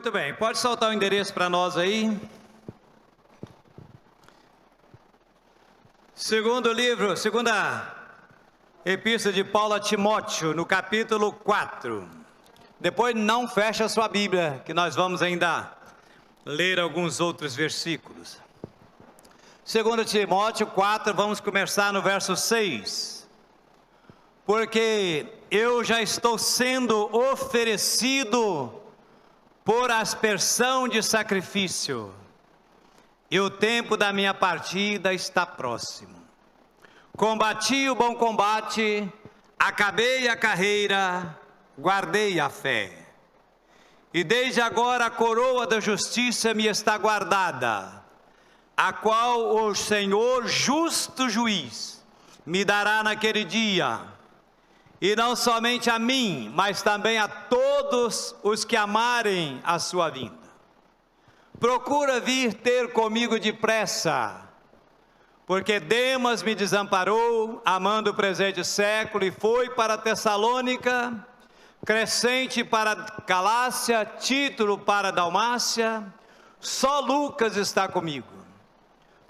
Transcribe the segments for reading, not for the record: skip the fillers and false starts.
Muito bem, pode soltar o endereço para nós aí. Segunda Epístola de Paulo a Timóteo, no capítulo 4. Depois não fecha a sua Bíblia, que nós vamos ainda ler alguns outros versículos. 2 Timóteo 4, vamos começar no verso 6. Porque eu já estou sendo oferecido por aspersão de sacrifício, e o tempo da minha partida está próximo. Combati o bom combate, acabei a carreira, guardei a fé. E desde agora a coroa da justiça me está guardada, a qual o Senhor, justo juiz, me dará naquele dia. E não somente a mim, mas também a todos os que amarem a sua vinda. Procura vir ter comigo depressa, porque Demas me desamparou, amando o presente século, e foi para Tessalônica, Crescente para Galácia, Título para Dalmácia. Só Lucas está comigo.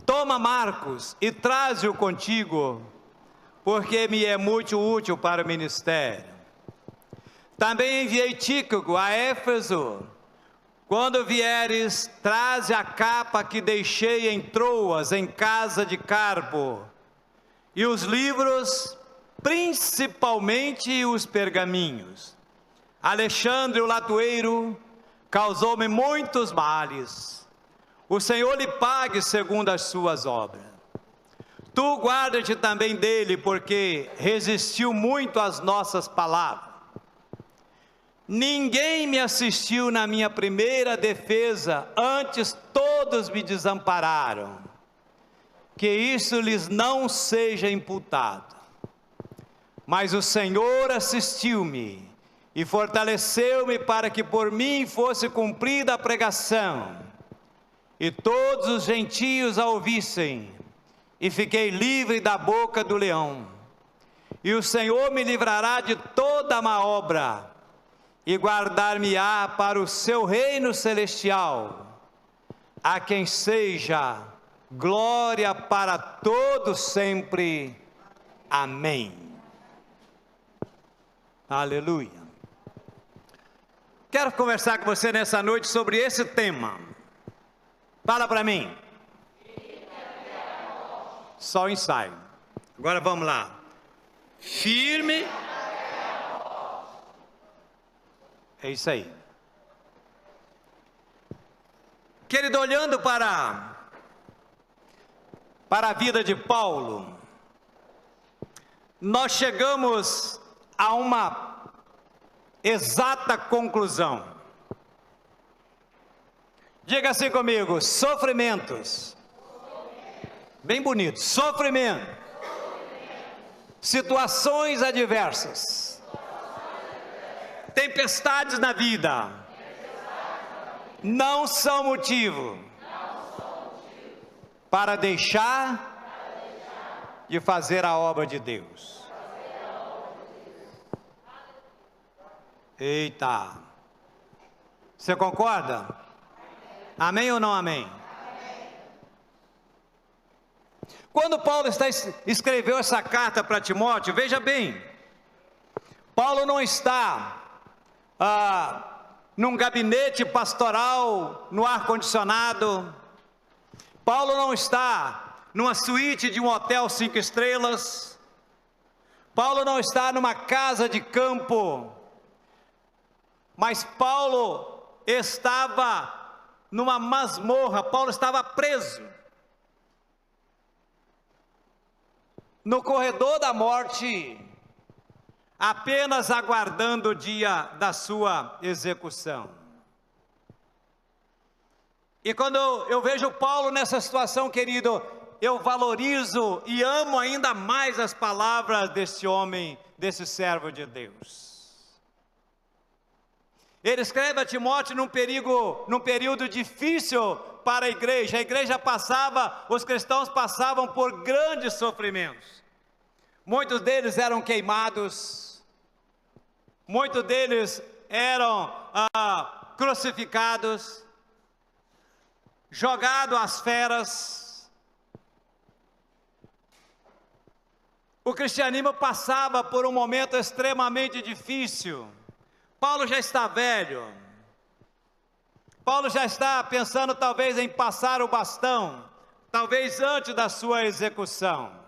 Toma Marcos e traze-o contigo, porque me é muito útil para o ministério. Também enviei Tíquico a Éfeso. Quando vieres, traze a capa que deixei em Troas, em casa de Carpo, e os livros, principalmente os pergaminhos. Alexandre o latoeiro causou-me muitos males. O Senhor lhe pague segundo as suas obras. Tu guarda-te também dele, porque resistiu muito às nossas palavras. Ninguém me assistiu na minha primeira defesa, antes todos me desampararam. Que isso lhes não seja imputado. Mas o Senhor assistiu-me e fortaleceu-me para que por mim fosse cumprida a pregação, e todos os gentios a ouvissem. E fiquei livre da boca do leão. E o Senhor me livrará de toda má obra, e guardar-me-á para o seu reino celestial, a quem seja glória para todos sempre. Amém. Aleluia. Quero conversar com você nessa noite sobre esse tema. Fala para mim. Só o ensaio. Agora vamos lá. Firme. É isso aí. Querido, olhando para a vida de Paulo, nós chegamos a uma exata conclusão. Diga assim comigo: sofrimentos. Bem bonito, sofrimento, situações adversas, tempestades na vida, não são motivo para deixar de fazer a obra de Deus. Eita, você concorda? Amém ou não amém? Quando Paulo escreveu essa carta para Timóteo, veja bem, Paulo não está num gabinete pastoral, no ar-condicionado. Paulo não está numa suíte de um hotel 5 estrelas. Paulo não está numa casa de campo. Mas Paulo estava numa masmorra, Paulo estava preso no corredor da morte, apenas aguardando o dia da sua execução. E quando eu vejo Paulo nessa situação, querido, eu valorizo e amo ainda mais as palavras desse homem, desse servo de Deus. Ele escreve a Timóteo num período difícil para a igreja passava, os cristãos passavam por grandes sofrimentos. Muitos deles eram queimados, muitos deles eram crucificados, jogados às feras. O cristianismo passava por um momento extremamente difícil. Paulo já está velho. Paulo já está pensando talvez em passar o bastão, talvez antes da sua execução.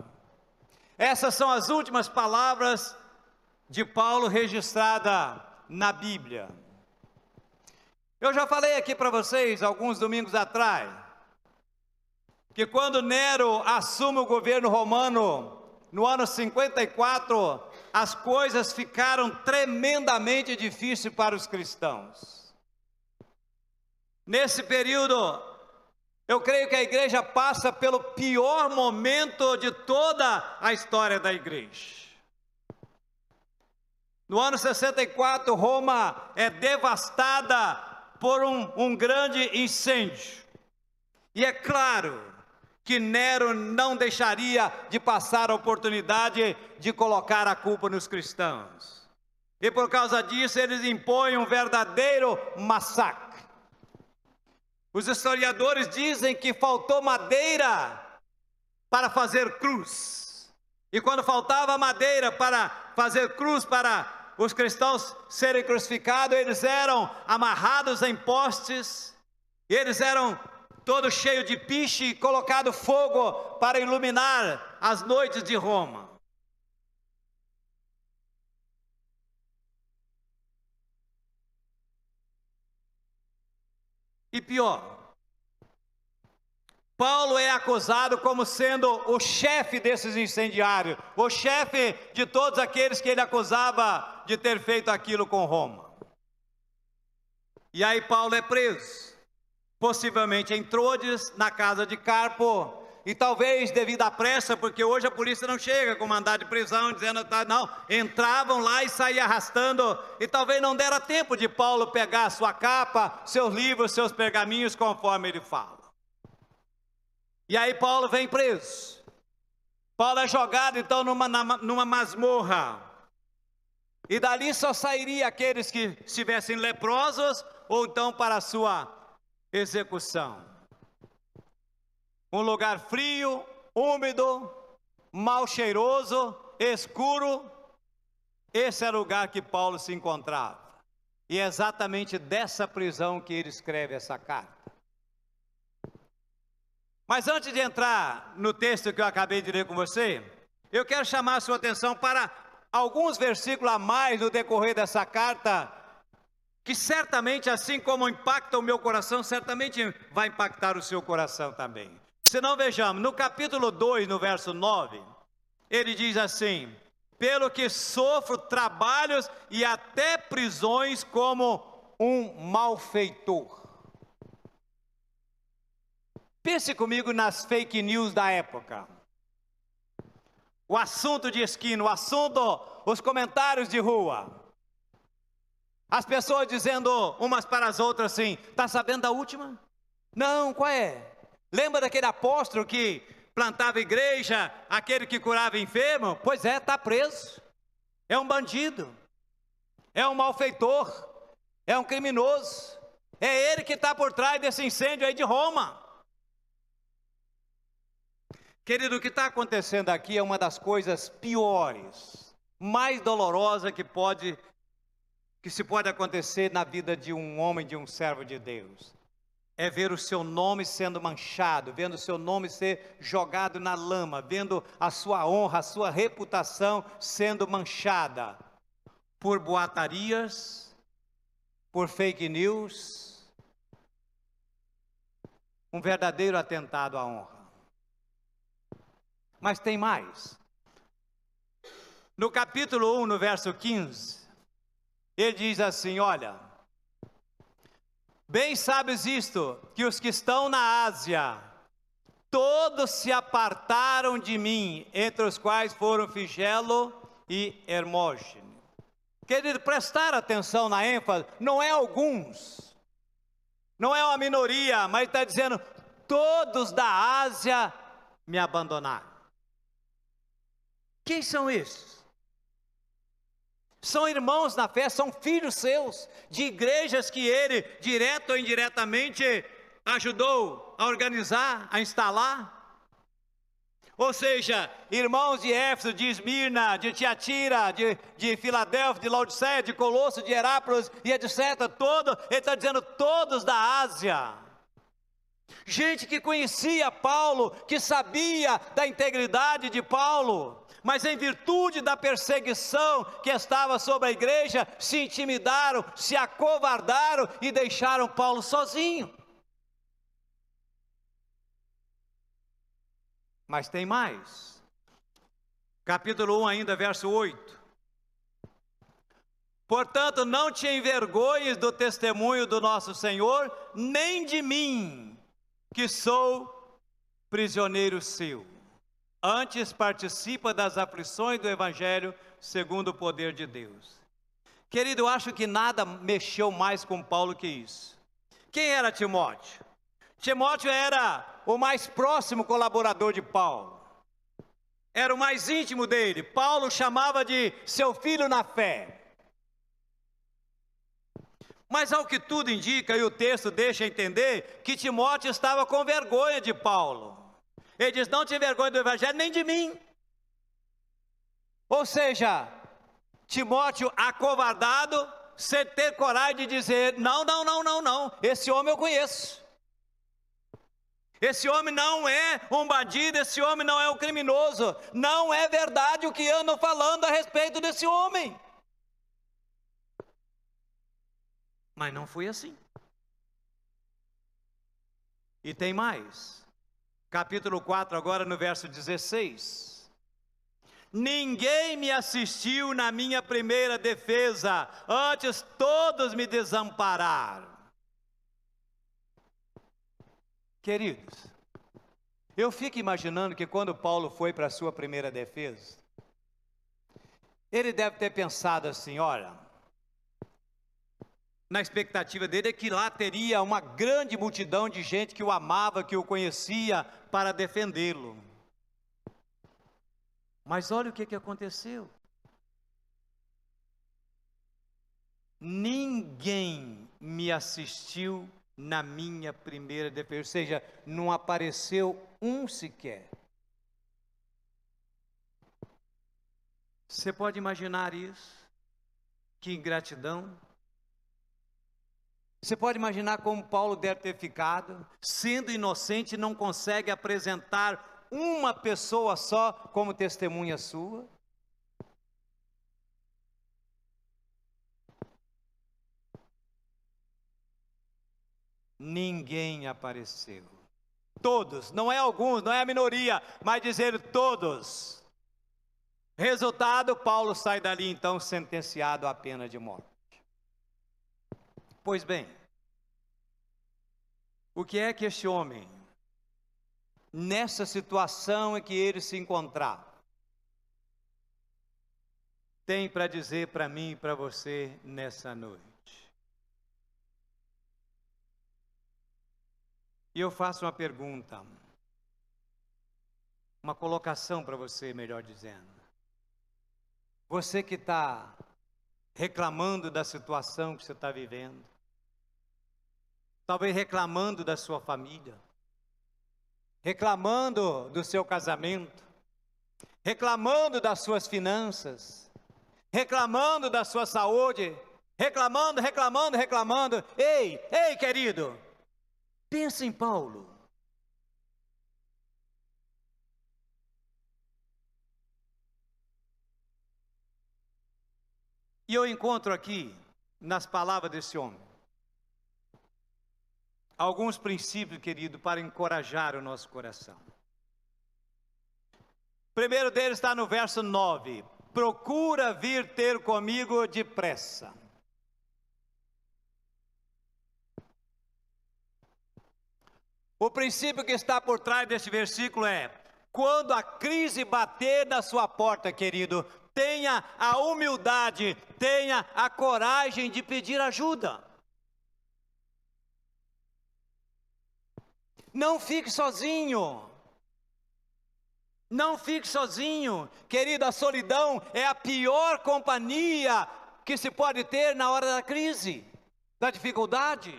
Essas são as últimas palavras de Paulo registrada na Bíblia. Eu já falei aqui para vocês, alguns domingos atrás, que quando Nero assume o governo romano, no ano 54, as coisas ficaram tremendamente difíceis para os cristãos. Nesse período, eu creio que a igreja passa pelo pior momento de toda a história da igreja. No ano 64, Roma é devastada por um grande incêndio. E é claro que Nero não deixaria de passar a oportunidade de colocar a culpa nos cristãos. E por causa disso, eles impõem um verdadeiro massacre. Os historiadores dizem que faltou madeira para fazer cruz. E quando faltava madeira para fazer cruz, para os cristãos serem crucificados, eles eram amarrados em postes, e eles eram todos cheios de piche e colocado fogo para iluminar as noites de Roma. E pior, Paulo é acusado como sendo o chefe desses incendiários, o chefe de todos aqueles que ele acusava de ter feito aquilo com Roma. E aí Paulo é preso, possivelmente em Troades, na casa de Carpo, e talvez devido à pressa, porque hoje a polícia não chega com mandado de prisão, dizendo, não, entravam lá e saíam arrastando, e talvez não dera tempo de Paulo pegar a sua capa, seus livros, seus pergaminhos, conforme ele fala. E aí Paulo vem preso. Paulo é jogado então numa masmorra, e dali só sairia aqueles que estivessem leprosos, ou então para a sua execução. Um lugar frio, úmido, mal cheiroso, escuro. Esse era o lugar que Paulo se encontrava. E é exatamente dessa prisão que ele escreve essa carta. Mas antes de entrar no texto que eu acabei de ler com você, eu quero chamar a sua atenção para alguns versículos a mais no decorrer dessa carta, que certamente, assim como impacta o meu coração, certamente vai impactar o seu coração também. Se não, vejamos, no capítulo 2, no verso 9, ele diz assim: pelo que sofro trabalhos e até prisões como um malfeitor. Pense comigo nas fake news da época. O assunto de esquina, o assunto, os comentários de rua. As pessoas dizendo umas para as outras assim: está sabendo da última? Não, qual é? Lembra daquele apóstolo que plantava igreja, aquele que curava enfermo? Pois é, está preso. É um bandido. É um malfeitor. É um criminoso. É ele que está por trás desse incêndio aí de Roma. Querido, o que está acontecendo aqui é uma das coisas piores, mais dolorosas que se pode acontecer na vida de um homem, de um servo de Deus. É ver o seu nome sendo manchado, vendo o seu nome ser jogado na lama, vendo a sua honra, a sua reputação sendo manchada por boatarias, por fake news, um verdadeiro atentado à honra. Mas tem mais. No capítulo 1, no verso 15, ele diz assim: olha, bem sabes isto, que os que estão na Ásia, todos se apartaram de mim, entre os quais foram Figelo e Hermógenes. Querido, prestar atenção na ênfase, não é alguns, não é uma minoria, mas está dizendo, todos da Ásia me abandonaram. Quem são esses? São irmãos na fé, são filhos seus, de igrejas que ele, direto ou indiretamente, ajudou a organizar, a instalar. Ou seja, irmãos de Éfeso, de Esmirna, de Tiatira, de Filadélfia, de Laodiceia, de Colosso, de Herápolis e etc. Ele está dizendo todos da Ásia. Gente que conhecia Paulo, que sabia da integridade de Paulo, mas em virtude da perseguição que estava sobre a igreja, se intimidaram, se acovardaram e deixaram Paulo sozinho. Mas tem mais. Capítulo 1 ainda, verso 8. Portanto, não te envergonhes do testemunho do nosso Senhor, nem de mim, que sou prisioneiro seu. Antes participa das aflições do Evangelho, segundo o poder de Deus. Querido, eu acho que nada mexeu mais com Paulo que isso. Quem era Timóteo? Timóteo era o mais próximo colaborador de Paulo. Era o mais íntimo dele. Paulo chamava de seu filho na fé. Mas ao que tudo indica, e o texto deixa entender, que Timóteo estava com vergonha de Paulo. Ele diz, não te envergonhe do Evangelho, nem de mim. Ou seja, Timóteo acovardado, sem ter coragem de dizer, não, esse homem eu conheço. Esse homem não é um bandido, esse homem não é um criminoso. Não é verdade o que andam falando a respeito desse homem. Mas não foi assim. E tem mais. Capítulo 4, agora no verso 16. Ninguém me assistiu na minha primeira defesa, antes todos me desampararam. Queridos, eu fico imaginando que quando Paulo foi para a sua primeira defesa, ele deve ter pensado assim, olha, na expectativa dele é que lá teria uma grande multidão de gente que o amava, que o conhecia, para defendê-lo. Mas olha o que aconteceu. Ninguém me assistiu na minha primeira defesa, ou seja, não apareceu um sequer. Você pode imaginar isso? Que ingratidão. Você pode imaginar como Paulo deve ter ficado, sendo inocente, não consegue apresentar uma pessoa só como testemunha sua? Ninguém apareceu. Todos, não é alguns, não é a minoria, mas dizer todos. Resultado, Paulo sai dali então sentenciado à pena de morte. Pois bem, o que é que este homem, nessa situação em que ele se encontrava, tem para dizer para mim e para você nessa noite? E eu faço uma pergunta, uma colocação para você, melhor dizendo. Você que está reclamando da situação que você está vivendo, talvez reclamando da sua família, reclamando do seu casamento, reclamando das suas finanças, reclamando da sua saúde, reclamando. Ei, querido, pensa em Paulo. E eu encontro aqui, nas palavras desse homem, alguns princípios, querido, para encorajar o nosso coração. O primeiro deles está no verso 9. Procura vir ter comigo depressa. O princípio que está por trás deste versículo é: quando a crise bater na sua porta, querido, tenha a humildade, tenha a coragem de pedir ajuda. Não fique sozinho. Não fique sozinho, querido. A solidão é a pior companhia que se pode ter na hora da crise, da dificuldade.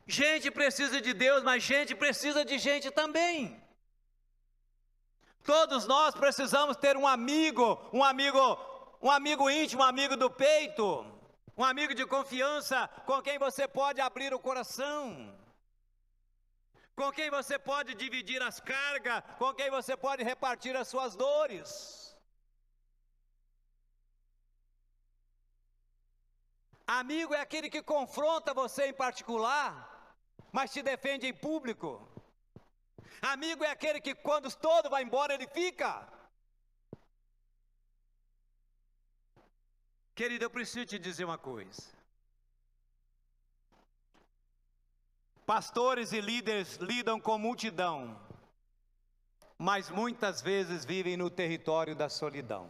Gente precisa de Deus, mas gente precisa de gente também. Todos nós precisamos ter um amigo íntimo, um amigo do peito, um amigo de confiança com quem você pode abrir o coração, com quem você pode dividir as cargas, com quem você pode repartir as suas dores. Amigo é aquele que confronta você em particular, mas te defende em público. Amigo é aquele que quando todo vai embora, ele fica. Querido, eu preciso te dizer uma coisa. Pastores e líderes lidam com multidão, mas muitas vezes vivem no território da solidão.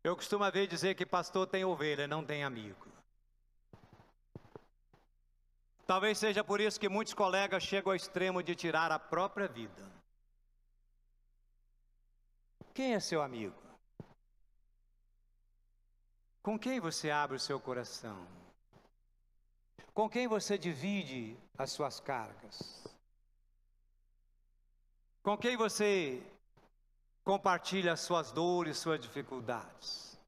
Eu costumo ver dizer que pastor tem ovelha, não tem amigo. Talvez seja por isso que muitos colegas chegam ao extremo de tirar a própria vida. Quem é seu amigo? Com quem você abre o seu coração? Com quem você divide as suas cargas? Com quem você compartilha as suas dores, suas dificuldades?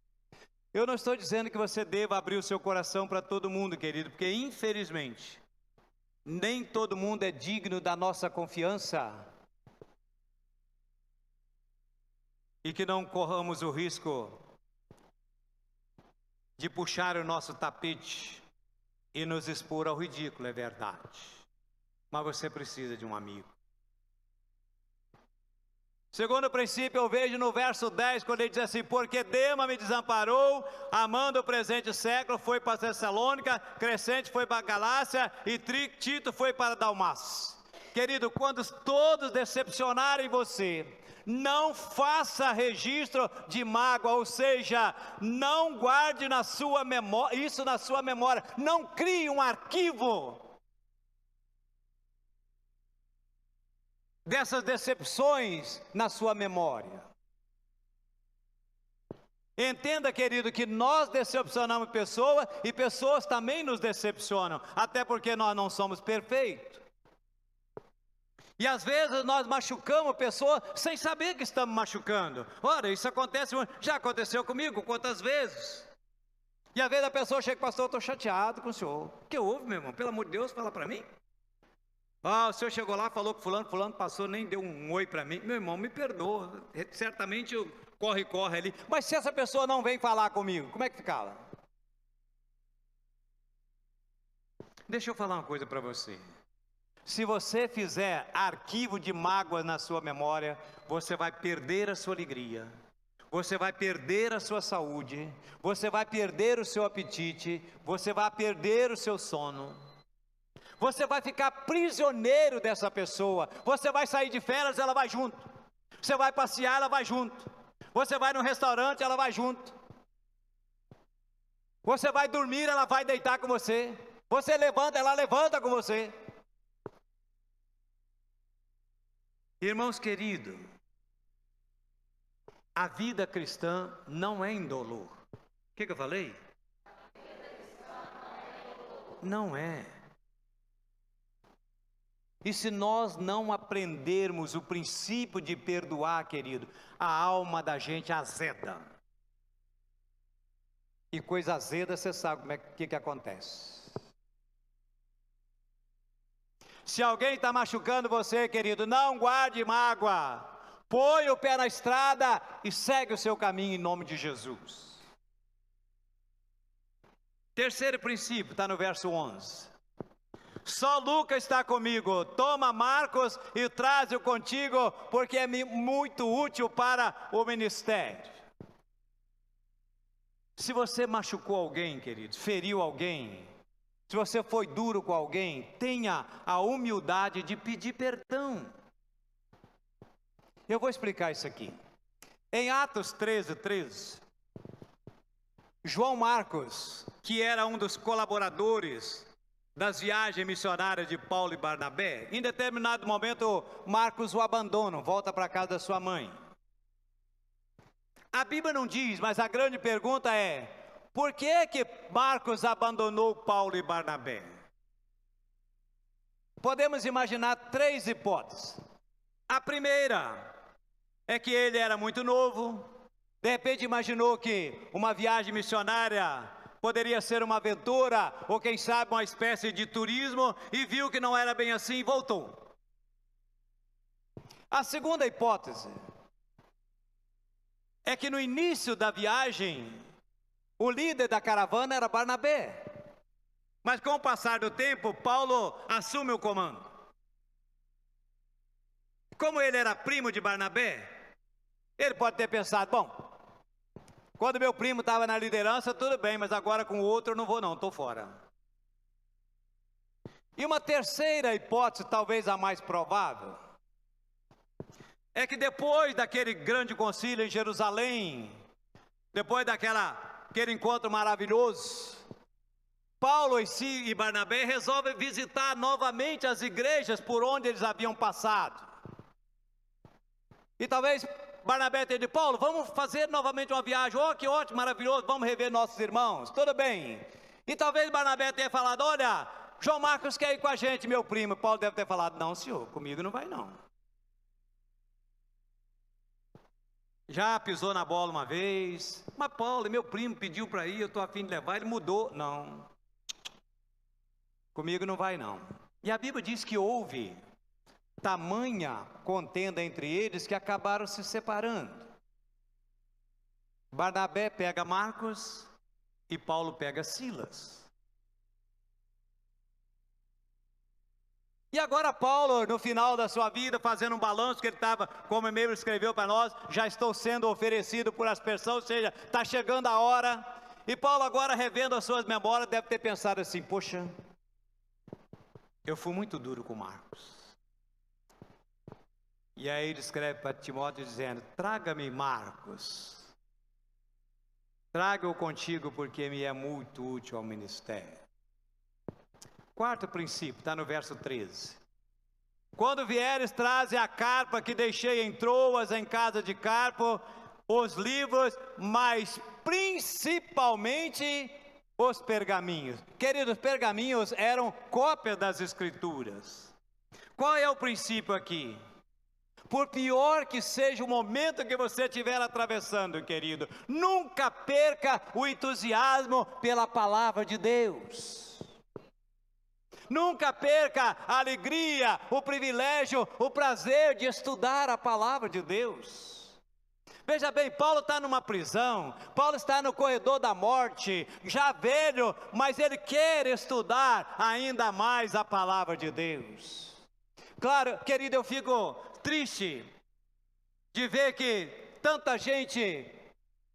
Eu não estou dizendo que você deva abrir o seu coração para todo mundo, querido, porque infelizmente nem todo mundo é digno da nossa confiança, e que não corramos o risco de puxar o nosso tapete e nos expor ao ridículo, é verdade. Mas você precisa de um amigo. Segundo princípio, eu vejo no verso 10, quando ele diz assim: porque Dema me desamparou, amando o presente século, foi para Tessalônica, Crescente foi para Galácia, e Tito foi para Dalmácia. Querido, quando todos decepcionarem você, não faça registro de mágoa, ou seja, não guarde na sua memória, isso na sua memória, não crie um arquivo dessas decepções na sua memória. Entenda, querido, que nós decepcionamos pessoas e pessoas também nos decepcionam, até porque nós não somos perfeitos. E às vezes nós machucamos pessoas sem saber que estamos machucando. Ora, isso acontece, já aconteceu comigo, quantas vezes? E às vezes a pessoa chega: pastor, eu estou chateado com o senhor. O que houve, meu irmão? Pelo amor de Deus, fala para mim. O senhor chegou lá, falou com fulano passou, nem deu um oi para mim. Meu irmão, me perdoa, certamente eu corre ali. Mas se essa pessoa não vem falar comigo, como é que ficava? Deixa eu falar uma coisa para você. Se você fizer arquivo de mágoas na sua memória, você vai perder a sua alegria, você vai perder a sua saúde, você vai perder o seu apetite, você vai perder o seu sono. Você vai ficar prisioneiro dessa pessoa. Você vai sair de férias, ela vai junto. Você vai passear, ela vai junto. Você vai no restaurante, ela vai junto. Você vai dormir, ela vai deitar com você. Você levanta, ela levanta com você. Irmãos queridos, a vida cristã não é indolor. O que eu falei? Não é. E se nós não aprendermos o princípio de perdoar, querido, a alma da gente azeda. E coisa azeda, você sabe como é que acontece. Se alguém está machucando você, querido, não guarde mágoa. Põe o pé na estrada e segue o seu caminho em nome de Jesus. Terceiro princípio, está no verso 11. Só Lucas está comigo, toma Marcos e traze-o contigo, porque é muito útil para o ministério. Se você machucou alguém, queridos, feriu alguém, se você foi duro com alguém, tenha a humildade de pedir perdão. Eu vou explicar isso aqui. Em Atos 13, João Marcos, que era um dos colaboradores das viagens missionárias de Paulo e Barnabé, em determinado momento, Marcos o abandona, volta para a casa da sua mãe. A Bíblia não diz, mas a grande pergunta é: por que que Marcos abandonou Paulo e Barnabé? Podemos imaginar 3 hipóteses. A primeira é que ele era muito novo, de repente imaginou que uma viagem missionária poderia ser uma aventura, ou quem sabe uma espécie de turismo, e viu que não era bem assim e voltou. A segunda hipótese é que no início da viagem, o líder da caravana era Barnabé. Mas com o passar do tempo, Paulo assume o comando. Como ele era primo de Barnabé, ele pode ter pensado: bom, quando meu primo estava na liderança, tudo bem, mas agora com o outro eu não vou não, estou fora. E uma terceira hipótese, talvez a mais provável, é que depois daquele grande concílio em Jerusalém, depois daquele encontro maravilhoso, Paulo e Barnabé resolvem visitar novamente as igrejas por onde eles haviam passado. E talvez Barnabé tenha de Paulo: vamos fazer novamente uma viagem. Oh, que ótimo, maravilhoso, vamos rever nossos irmãos, tudo bem. E talvez Barnabé tenha falado: olha, João Marcos quer ir com a gente, meu primo. Paulo deve ter falado: não, senhor, comigo não vai não. Já pisou na bola uma vez: mas Paulo, meu primo, pediu para ir, eu estou a fim de levar, ele mudou. Não, comigo não vai não. E a Bíblia diz que houve tamanha contenda entre eles que acabaram se separando. Barnabé pega Marcos e Paulo pega Silas. E agora Paulo, no final da sua vida, fazendo um balanço, que ele estava, como ele mesmo escreveu para nós: já estou sendo oferecido por aspersão, ou seja, está chegando a hora. E Paulo agora, revendo as suas memórias, deve ter pensado assim: poxa, eu fui muito duro com Marcos. E aí ele escreve para Timóteo dizendo: traga-me Marcos, traga-o contigo, porque me é muito útil ao ministério. Quarto princípio, está no verso 13. Quando vieres, traze a carpa que deixei em Troas, em casa de Carpo, os livros, mas principalmente os pergaminhos. Queridos, pergaminhos eram cópias das Escrituras. Qual é o princípio aqui? Por pior que seja o momento que você estiver atravessando, querido, nunca perca o entusiasmo pela palavra de Deus. Nunca perca a alegria, o privilégio, o prazer de estudar a palavra de Deus. Veja bem, Paulo está numa prisão, Paulo está no corredor da morte, já velho, mas ele quer estudar ainda mais a palavra de Deus. Claro, querido, eu fico triste de ver que tanta gente,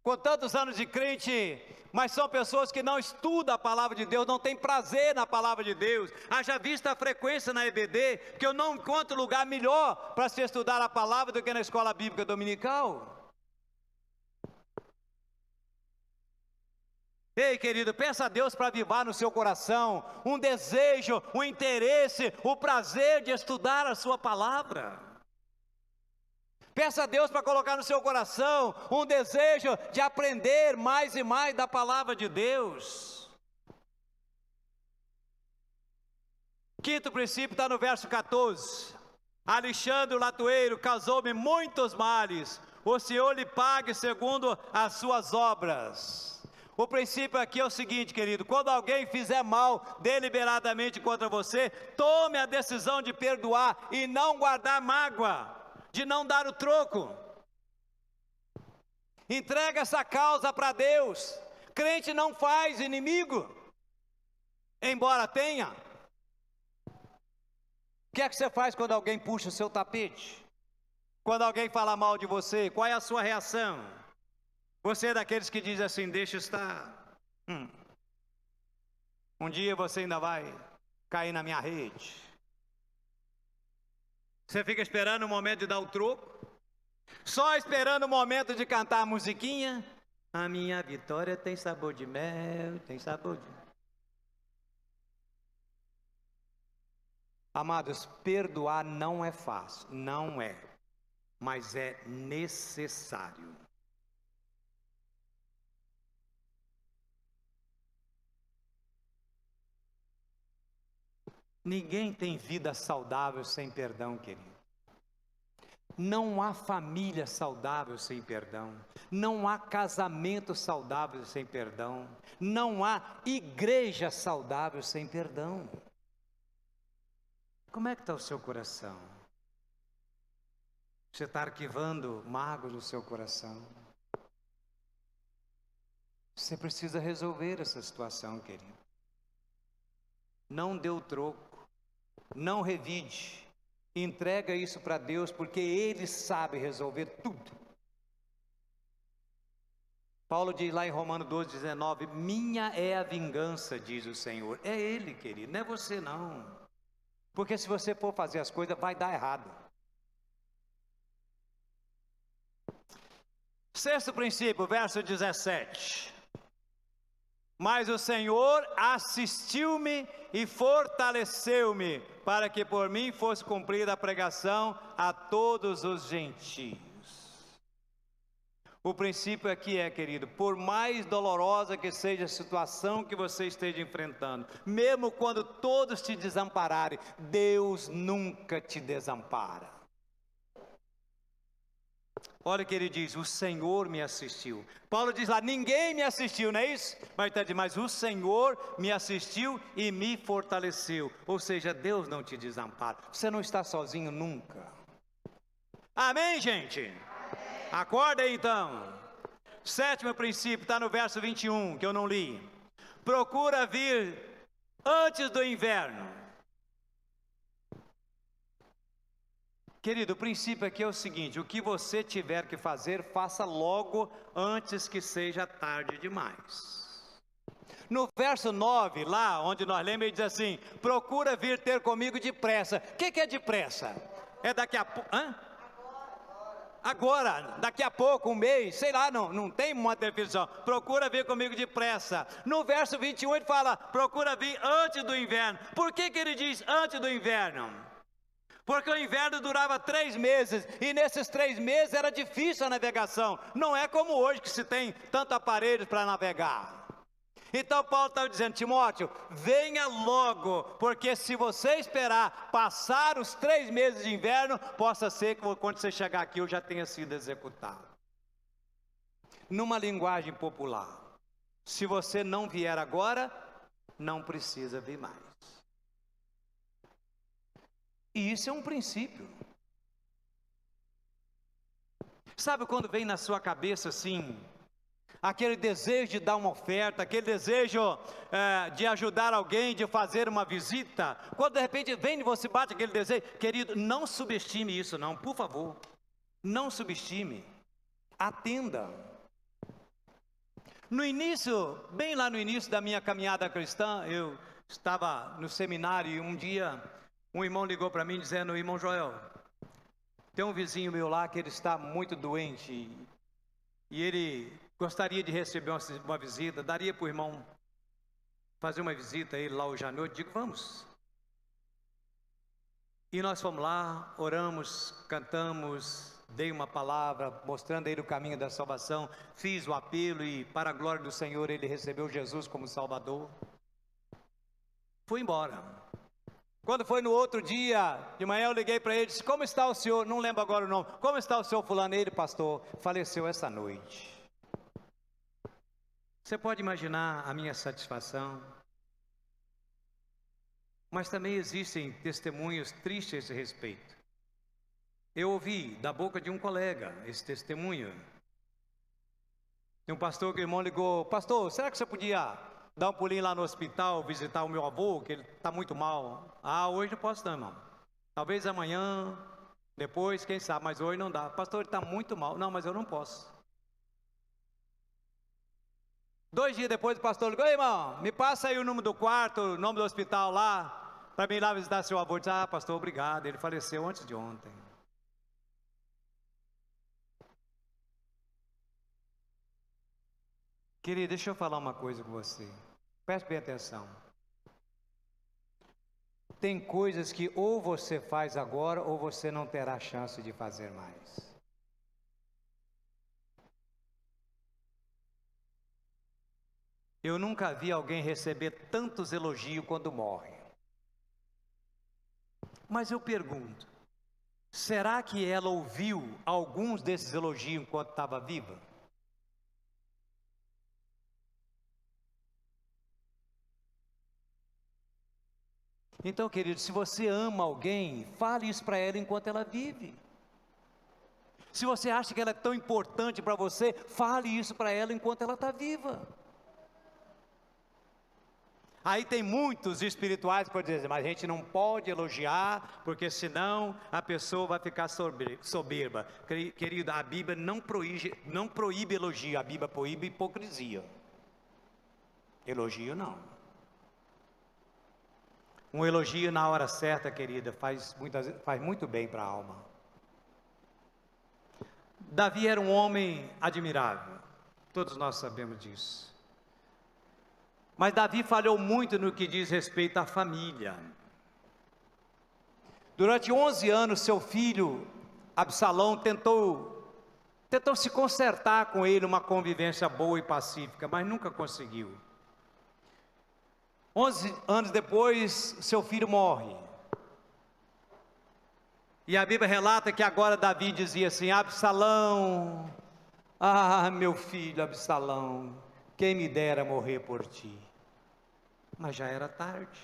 com tantos anos de crente, mas são pessoas que não estudam a palavra de Deus, não têm prazer na palavra de Deus. Haja vista a frequência na EBD, que eu não encontro lugar melhor para se estudar a palavra do que na escola bíblica dominical. Ei, querido, peça a Deus para avivar no seu coração um desejo, um interesse, o prazer de estudar a sua palavra. Peça a Deus para colocar no seu coração um desejo de aprender mais e mais da palavra de Deus. Quinto princípio está no verso 14. Alexandre o latoeiro causou-me muitos males, o Senhor lhe pague segundo as suas obras. O princípio aqui é o seguinte, querido: quando alguém fizer mal deliberadamente contra você, tome a decisão de perdoar e não guardar mágoa, de não dar o troco. Entrega essa causa para Deus. Crente não faz inimigo, embora tenha. O que é que você faz quando alguém puxa o seu tapete? Quando alguém fala mal de você, qual é a sua reação? Você é daqueles que diz assim: deixa estar. Um dia você ainda vai cair na minha rede. Você fica esperando o momento de dar o troco? Só esperando o momento de cantar a musiquinha? A minha vitória tem sabor de mel, tem sabor de... Amados, perdoar não é fácil, não é, mas é necessário. Ninguém tem vida saudável sem perdão, querido. Não há família saudável sem perdão. Não há casamento saudável sem perdão. Não há igreja saudável sem perdão. Como é que está o seu coração? Você está arquivando mágoas no seu coração? Você precisa resolver essa situação, querido. Não dê o troco. Não revide. Entrega isso para Deus, porque Ele sabe resolver tudo. Paulo diz lá em Romanos 12:19: minha é a vingança, diz o Senhor. É Ele, querido, não é você não. Porque se você for fazer as coisas, vai dar errado. Sexto princípio, verso 17. Mas o Senhor assistiu-me e fortaleceu-me, para que por mim fosse cumprida a pregação a todos os gentios. O princípio aqui é, querido, por mais dolorosa que seja a situação que você esteja enfrentando, mesmo quando todos te desampararem, Deus nunca te desampara. Olha o que ele diz: o Senhor me assistiu. Paulo diz lá: ninguém me assistiu, não é isso? Mas o Senhor me assistiu e me fortaleceu. Ou seja, Deus não te desampara. Você não está sozinho nunca. Amém, gente? Amém. Acorda aí então. Sétimo princípio está no verso 21, que eu não li. Procura vir antes do inverno. Querido, o princípio aqui é o seguinte: o que você tiver que fazer, faça logo, antes que seja tarde demais. No verso 9, lá onde nós lemos, ele diz assim: procura vir ter comigo depressa. O que é depressa? É daqui a pouco? Agora, daqui a pouco, um mês, sei lá, não tem uma definição. Procura vir comigo depressa. No verso 21 ele fala: procura vir antes do inverno. Por que ele diz antes do inverno? Porque o inverno durava 3 meses, e nesses 3 meses era difícil a navegação. Não é como hoje que se tem tanto aparelho para navegar. Então Paulo estava dizendo: Timóteo, venha logo, porque se você esperar passar os 3 meses de inverno, possa ser que quando você chegar aqui eu já tenha sido executado. Numa linguagem popular, se você não vier agora, não precisa vir mais. E isso é um princípio. Sabe quando vem na sua cabeça assim, aquele desejo de dar uma oferta, aquele desejo de ajudar alguém, de fazer uma visita, quando de repente vem e você bate aquele desejo, querido, não subestime isso não, por favor, não subestime, atenda. No início, bem lá no início da minha caminhada cristã, eu estava no seminário e um dia um irmão ligou para mim dizendo: irmão Joel, tem um vizinho meu lá que ele está muito doente e ele gostaria de receber uma visita, daria para o irmão fazer uma visita a ele lá hoje à noite? Digo, vamos. E nós fomos lá, oramos, cantamos, dei uma palavra, mostrando a ele o caminho da salvação, fiz o apelo e para a glória do Senhor ele recebeu Jesus como Salvador. Fui embora. Quando foi no outro dia, de manhã eu liguei para ele, disse: como está o senhor? Não lembro agora o nome. Como está o senhor fulano? Ele, pastor, faleceu essa noite. Você pode imaginar a minha satisfação? Mas também existem testemunhos tristes a esse respeito. Eu ouvi da boca de um colega esse testemunho. Tem um pastor que o irmão ligou: pastor, será que você podia dar um pulinho lá no hospital, visitar o meu avô, que ele está muito mal? Ah, hoje não posso não, irmão. Talvez amanhã, depois, quem sabe, mas hoje não dá. Pastor, ele está muito mal. Não, mas eu não posso. 2 dias depois o pastor ligou: irmão, me passa aí o número do quarto, o nome do hospital lá, para mim ir lá visitar seu avô. Eu disse: ah, pastor, obrigado, ele faleceu antes de ontem. Querido, deixa eu falar uma coisa com você. Preste bem atenção. Tem coisas que ou você faz agora ou você não terá chance de fazer mais. Eu nunca vi alguém receber tantos elogios quando morre. Mas eu pergunto, será que ela ouviu alguns desses elogios enquanto estava viva? Então, querido, se você ama alguém, fale isso para ela enquanto ela vive. Se você acha que ela é tão importante para você, fale isso para ela enquanto ela está viva. Aí tem muitos espirituais que podem dizer, mas a gente não pode elogiar, porque senão a pessoa vai ficar soberba. Querido, a Bíblia não proíbe elogio, a Bíblia proíbe hipocrisia. Elogio não. Um elogio na hora certa, querida, faz muito bem para a alma. Davi era um homem admirável, todos nós sabemos disso. Mas Davi falhou muito no que diz respeito à família. Durante 11 anos, seu filho Absalão tentou se consertar com ele, uma convivência boa e pacífica, mas nunca conseguiu. 11 anos depois, seu filho morre. E a Bíblia relata que agora Davi dizia assim: Absalão, ah, meu filho Absalão, quem me dera morrer por ti. Mas já era tarde.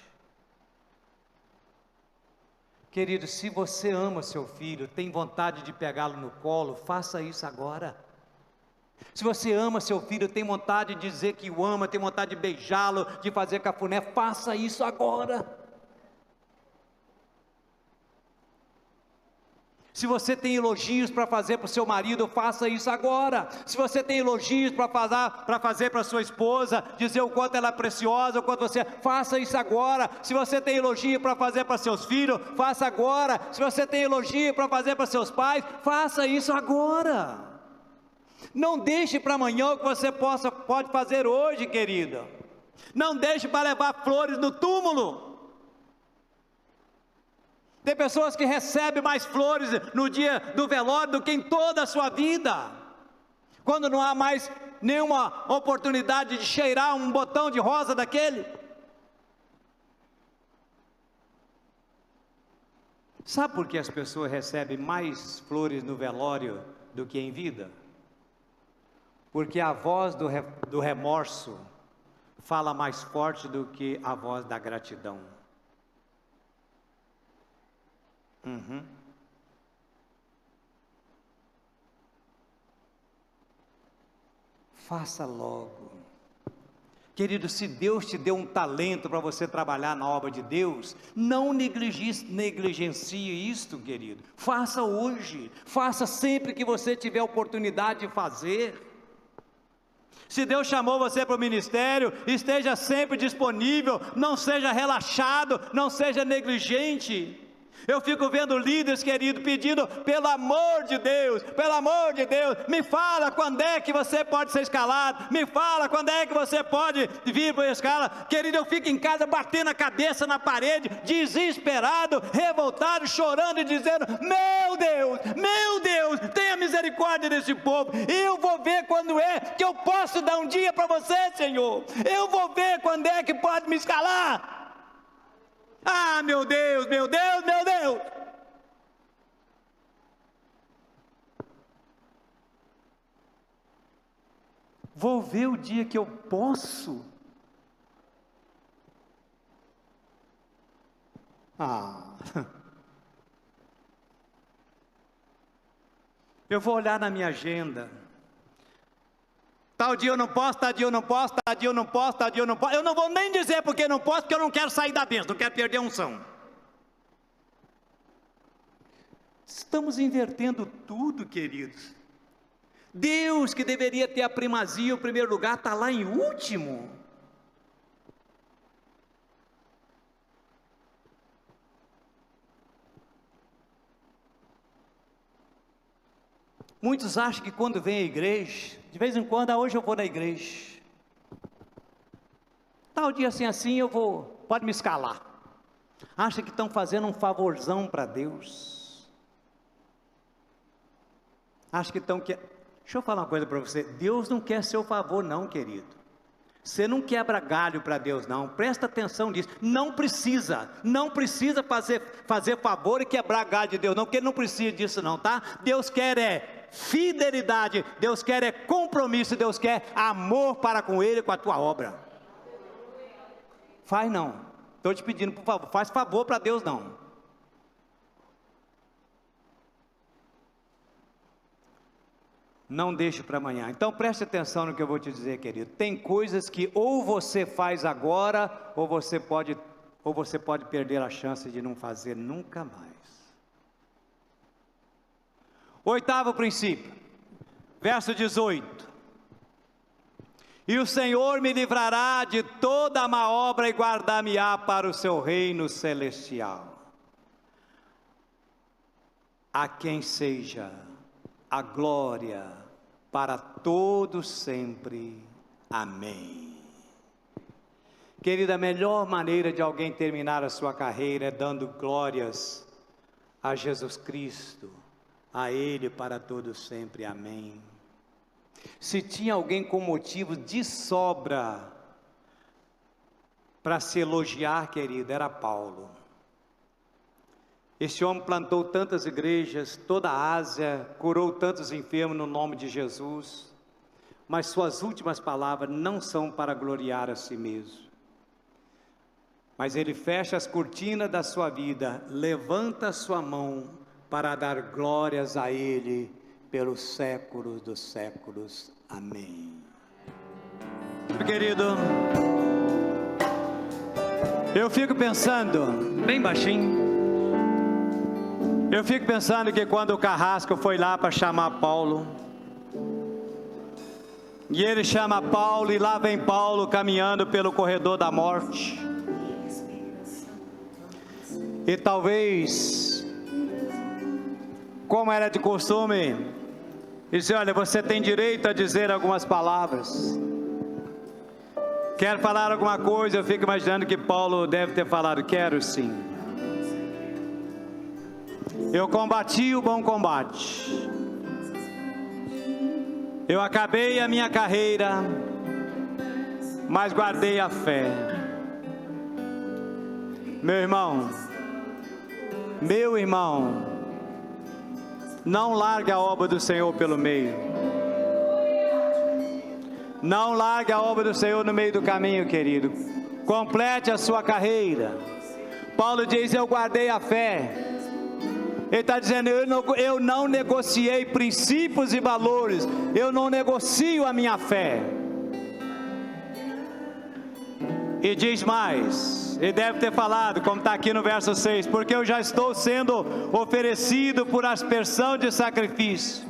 Querido, se você ama seu filho, tem vontade de pegá-lo no colo, faça isso agora. Se você ama seu filho, tem vontade de dizer que o ama, tem vontade de beijá-lo, de fazer cafuné, faça isso agora. Se você tem elogios para fazer para o seu marido, faça isso agora. Se você tem elogios para fazer para sua esposa, dizer o quanto ela é preciosa, o quanto você, faça isso agora. Se você tem elogio para fazer para seus filhos, faça agora. Se você tem elogio para fazer para seus pais, faça isso agora. Não deixe para amanhã o que você pode fazer hoje, querida. Não deixe para levar flores no túmulo. Tem pessoas que recebem mais flores no dia do velório do que em toda a sua vida, quando não há mais nenhuma oportunidade de cheirar um botão de rosa daquele. Sabe por que as pessoas recebem mais flores no velório do que em vida? Porque a voz do remorso fala mais forte do que a voz da gratidão. Faça logo. Querido, se Deus te deu um talento para você trabalhar na obra de Deus, não negligencie isto, querido. Faça hoje, faça sempre que você tiver oportunidade de fazer. Se Deus chamou você para o ministério, esteja sempre disponível, não seja relaxado, não seja negligente. Eu fico vendo líderes, querido, pedindo, pelo amor de Deus, me fala quando é que você pode ser escalado, me fala quando é que você pode vir para a escala. Querido, eu fico em casa batendo a cabeça na parede, desesperado, revoltado, chorando e dizendo: meu Deus, tenha misericórdia desse povo. Eu vou ver quando é que eu posso dar um dia para você, Senhor. Eu vou ver quando é que pode me escalar. Ah, meu Deus. Vou ver o dia que eu posso. Eu vou olhar na minha agenda. Tal dia eu não posso, tal dia eu não posso, tal dia eu não posso, tal dia eu não posso. Eu não vou nem dizer porque não posso, porque eu não quero sair da bênção, não quero perder a unção. Estamos invertendo tudo, queridos. Deus, que deveria ter a primazia, o primeiro lugar, está lá em último. Muitos acham que quando vem à igreja, de vez em quando, hoje eu vou na igreja, tal dia assim eu vou, pode me escalar. Acha que estão fazendo um favorzão para Deus? Acha que estão... Deixa eu falar uma coisa para você. Deus não quer seu favor não, querido. Você não quebra galho para Deus não. Presta atenção nisso. Não precisa fazer favor e quebrar galho de Deus não, porque Ele não precisa disso não, tá? Deus quer fidelidade, Deus quer compromisso, Deus quer amor para com Ele e com a tua obra. Faz não. Estou te pedindo, por favor, faz favor para Deus não. Não deixe para amanhã. Então preste atenção no que eu vou te dizer, querido. Tem coisas que ou você faz agora, ou você pode perder a chance de não fazer nunca mais. Oitavo princípio, verso 18. E o Senhor me livrará de toda a má obra e guardar-me-á para o seu reino celestial. A quem seja a glória para todos sempre. Amém. Querida, a melhor maneira de alguém terminar a sua carreira é dando glórias a Jesus Cristo, a Ele para todos sempre. Amém. Se tinha alguém com motivo de sobra para se elogiar, querido, era Paulo. Este homem plantou tantas igrejas, toda a Ásia, curou tantos enfermos no nome de Jesus, mas suas últimas palavras não são para gloriar a si mesmo. Mas ele fecha as cortinas da sua vida, levanta a sua mão para dar glórias a Ele pelos séculos dos séculos. Amém. Querido, eu fico pensando, bem baixinho, eu fico pensando que quando o carrasco foi lá para chamar Paulo, e ele chama Paulo, e lá vem Paulo caminhando pelo corredor da morte, e talvez, como era de costume, ele disse: olha, você tem direito a dizer algumas palavras, quer falar alguma coisa? Eu fico imaginando que Paulo deve ter falado: quero sim. Eu combati o bom combate, eu acabei a minha carreira, mas guardei a fé. Meu irmão, não largue a obra do Senhor pelo meio. Não largue a obra do Senhor no meio do caminho, querido. Complete a sua carreira. Paulo diz: eu guardei a fé. Ele está dizendo: eu não negociei princípios e valores, eu não negocio a minha fé. E diz mais, ele deve ter falado, como está aqui no verso 6, porque eu já estou sendo oferecido por aspersão de sacrifício,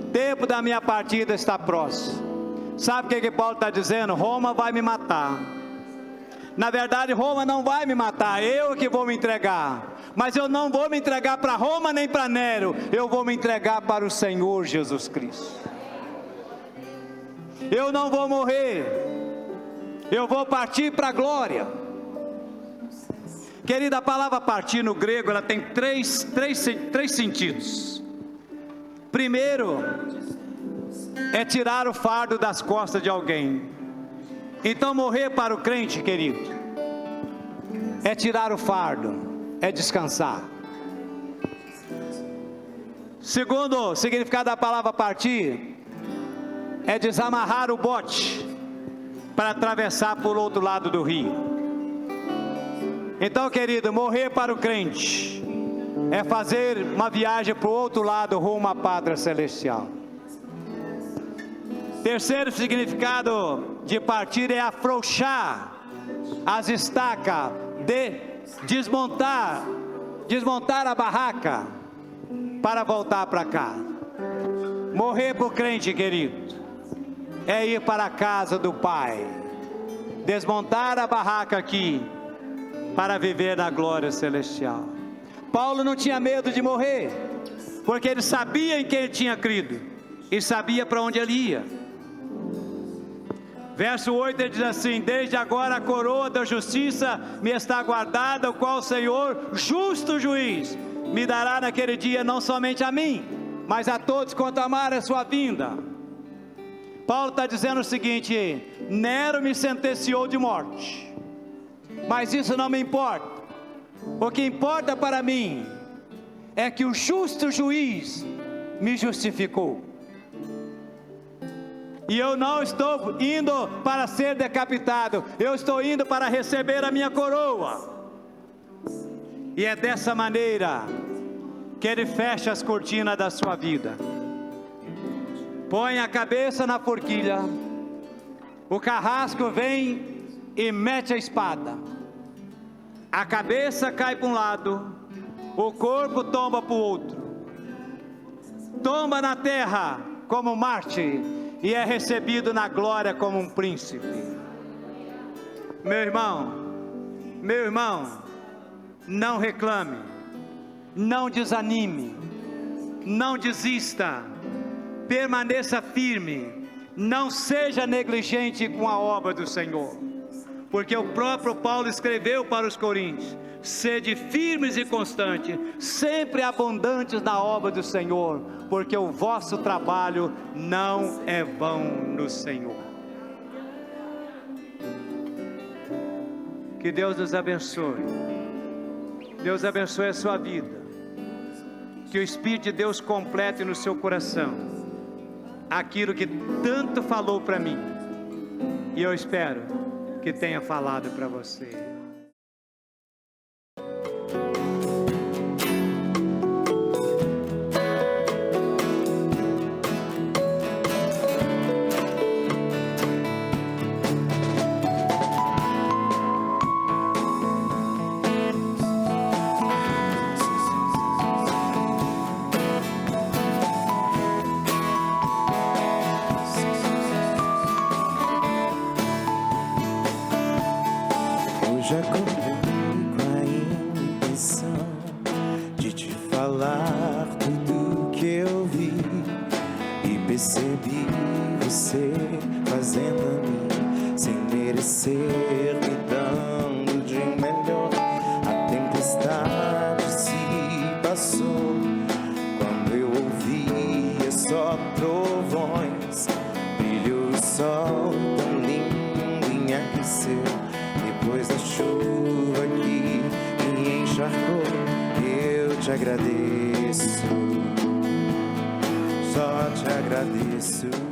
o tempo da minha partida está próximo. Sabe o que Paulo está dizendo? Roma vai me matar. Na verdade, Roma não vai me matar, eu que vou me entregar. Mas eu não vou me entregar para Roma nem para Nero, eu vou me entregar para o Senhor Jesus Cristo. Eu não vou morrer, eu vou partir para a glória. Querida, a palavra partir no grego, ela tem três sentidos. Primeiro, é tirar o fardo das costas de alguém. Então morrer para o crente, querido, é tirar o fardo, é descansar. Segundo significado da palavra partir, é desamarrar o bote para atravessar por outro lado do rio. Então, querido, morrer para o crente é fazer uma viagem para o outro lado, rumo à pátria celestial. Terceiro significado de partir é afrouxar as estacas, desmontar a barraca para voltar para cá. Morrer para o crente, querido, é ir para a casa do Pai, desmontar a barraca aqui para viver na glória celestial. Paulo não tinha medo de morrer, porque ele sabia em quem ele tinha crido e sabia para onde ele ia. Verso 8 ele diz assim: desde agora a coroa da justiça me está guardada, o qual o Senhor, justo juiz, me dará naquele dia, não somente a mim, mas a todos quanto amar a sua vinda. Paulo está dizendo o seguinte: Nero me sentenciou de morte, mas isso não me importa. O que importa para mim é que o justo juiz me justificou. E eu não estou indo para ser decapitado, eu estou indo para receber a minha coroa. E é dessa maneira que ele fecha as cortinas da sua vida. Põe a cabeça na forquilha, o carrasco vem e mete a espada. A cabeça cai para um lado, o corpo tomba para o outro. Tomba na terra como mártir e é recebido na glória como um príncipe. Meu irmão, não reclame, não desanime, não desista, permaneça firme, não seja negligente com a obra do Senhor, porque o próprio Paulo escreveu para os coríntios: sede firmes e constantes, sempre abundantes na obra do Senhor, porque o vosso trabalho não é vão no Senhor. Que Deus nos abençoe. Deus abençoe a sua vida. Que o Espírito de Deus complete no seu coração aquilo que tanto falou para mim, e eu espero que tenha falado para você. Hoje acordei com a intenção de te falar tudo que eu vi e percebi você fazendo a mim sem merecer, me dando de melhor. A tempestade se passou quando eu ouvia só trovões, brilhou o sol tão lindo e aqueceu. Depois da chuva que me encharcou, eu te agradeço, só te agradeço.